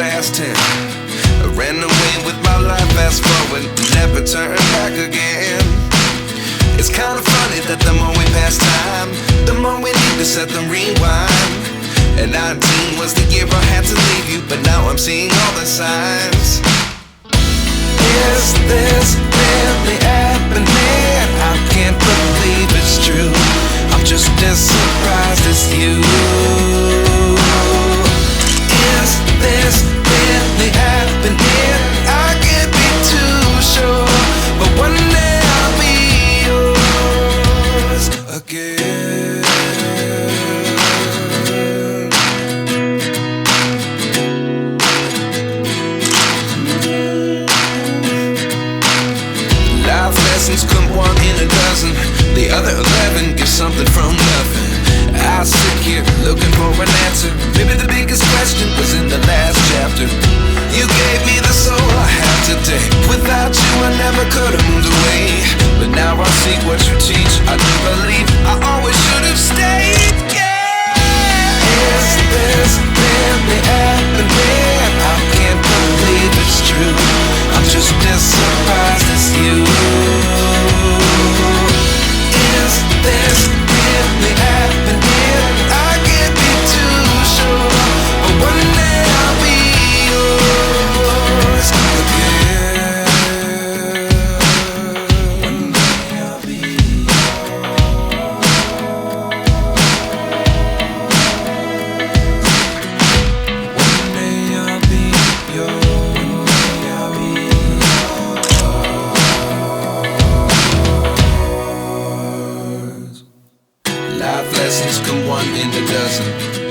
past 10. I ran away with my life, fast forward, never turn back again. It's kind of funny that the more we pass time, the more we need to set the rewind. And 19 was the year I had to leave you, but now I'm seeing all the signs. Is this really happening? I can't believe it's true. I'm just as surprised as you. Is this really happening? I can't be too sure, but one day I'll be yours again. Life lessons come one in a dozen. The other 11 give something from nothing. I sit here looking for an answer. Maybe the biggest question was in the last chapter. You gave me the soul I have today. Without you I never could have moved away. But now I see what you teach. I do believe I always should have stayed. Yeah. Is this really happening? I can't believe it's true. I'm just as surprised as you. Is this really happening? I can't be too sure, but one day I'll be yours again. One day I'll be yours. One day I'll be yours. One day I'll be yours. Life lessons come one in a dozen.